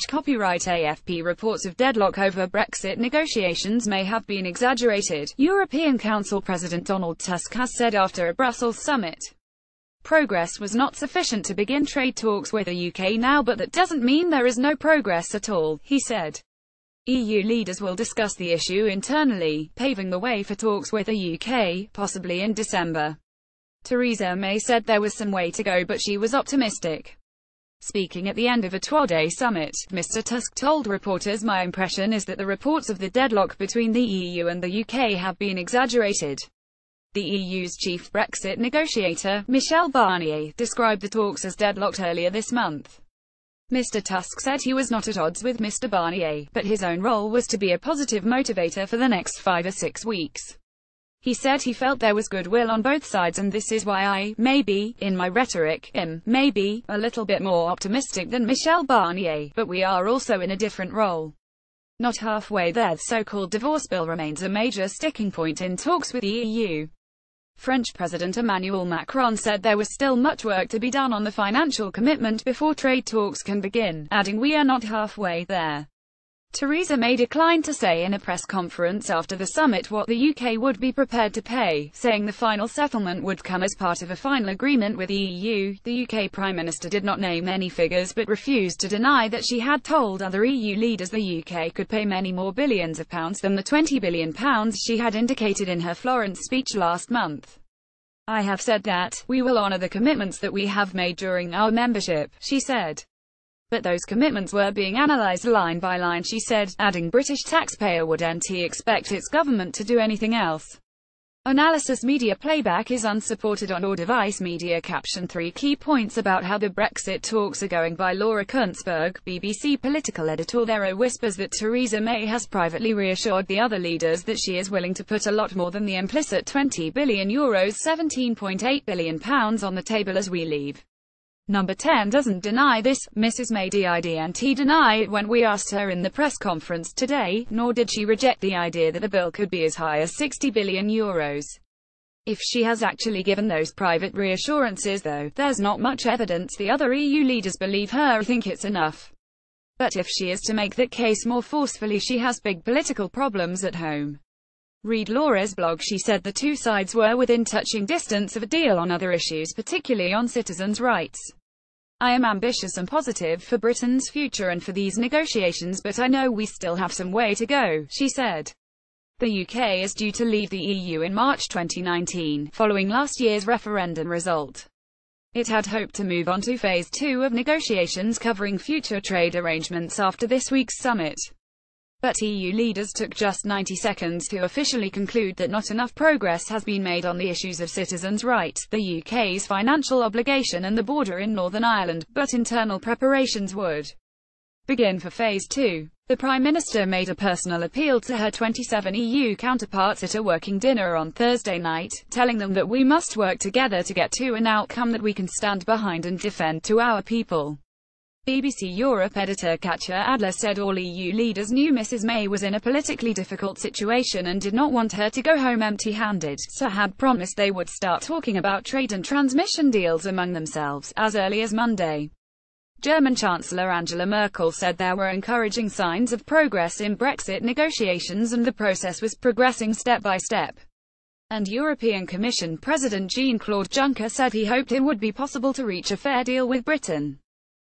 page copyright AFP reports of deadlock over Brexit negotiations may have been exaggerated, European Council President Donald Tusk has said after a Brussels summit. Progress was not sufficient to begin trade talks with the UK now, but that doesn't mean there is no progress at all, he said. EU leaders will discuss the issue internally, paving the way for talks with the UK, possibly in December. Theresa May said there was some way to go, but she was optimistic. Speaking at the end of a 12-day summit, Mr. Tusk told reporters, "My impression is that the reports of the deadlock between the EU and the UK have been exaggerated." The EU's chief Brexit negotiator, Michel Barnier, described the talks as deadlocked earlier this month. Mr. Tusk said he was not at odds with Mr. Barnier, but his own role was to be a positive motivator for the next 5 or 6 weeks. He said he felt there was goodwill on both sides, and this is why I, maybe, in my rhetoric, am, maybe, a little bit more optimistic than Michel Barnier, but we are also in a different role. Not halfway there. The so-called divorce bill remains a major sticking point in talks with the EU. French President Emmanuel Macron said there was still much work to be done on the financial commitment before trade talks can begin, adding, "We are not halfway there." Theresa May declined to say in a press conference after the summit what the UK would be prepared to pay, saying the final settlement would come as part of a final agreement with the EU. The UK Prime Minister did not name any figures but refused to deny that she had told other EU leaders the UK could pay many more billions of pounds than the £20 billion she had indicated in her Florence speech last month. "I have said that we will honour the commitments that we have made during our membership," she said. But those commitments were being analysed line by line, she said, adding, "British taxpayer wouldn't expect its government to do anything else." Analysis media playback is unsupported on or device media caption. 3 key points about how the Brexit talks are going by Laura Kuntzberg, BBC political editor. There are whispers that Theresa May has privately reassured the other leaders that she is willing to put a lot more than the implicit €20 billion, £17.8 billion on the table as we leave. Number 10 doesn't deny this. Mrs. May didn't deny it when we asked her in the press conference today, nor did she reject the idea that the bill could be as high as €60 billion. If she has actually given those private reassurances, though, there's not much evidence the other EU leaders believe her or think it's enough. But if she is to make that case more forcefully, she has big political problems at home. Read Laura's blog. She said the two sides were within touching distance of a deal on other issues, particularly on citizens' rights. "I am ambitious and positive for Britain's future and for these negotiations, but I know we still have some way to go," she said. The UK is due to leave the EU in March 2019, following last year's referendum result. It had hoped to move on to Phase 2 of negotiations covering future trade arrangements after this week's summit. But EU leaders took just 90 seconds to officially conclude that not enough progress has been made on the issues of citizens' rights, the UK's financial obligation and the border in Northern Ireland, but internal preparations would begin for Phase 2. The Prime Minister made a personal appeal to her 27 EU counterparts at a working dinner on Thursday night, telling them that we must work together to get to an outcome that we can stand behind and defend to our people. BBC Europe editor Katja Adler said all EU leaders knew Mrs. May was in a politically difficult situation and did not want her to go home empty-handed, so had promised they would start talking about trade and transmission deals among themselves, as early as Monday. German Chancellor Angela Merkel said there were encouraging signs of progress in Brexit negotiations and the process was progressing step by step. And European Commission President Jean-Claude Juncker said he hoped it would be possible to reach a fair deal with Britain.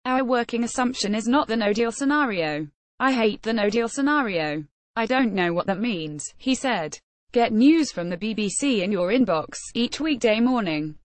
"Our working assumption is not the no-deal scenario. I hate the no-deal scenario. I don't know what that means," he said. Get news from the BBC in your inbox each weekday morning.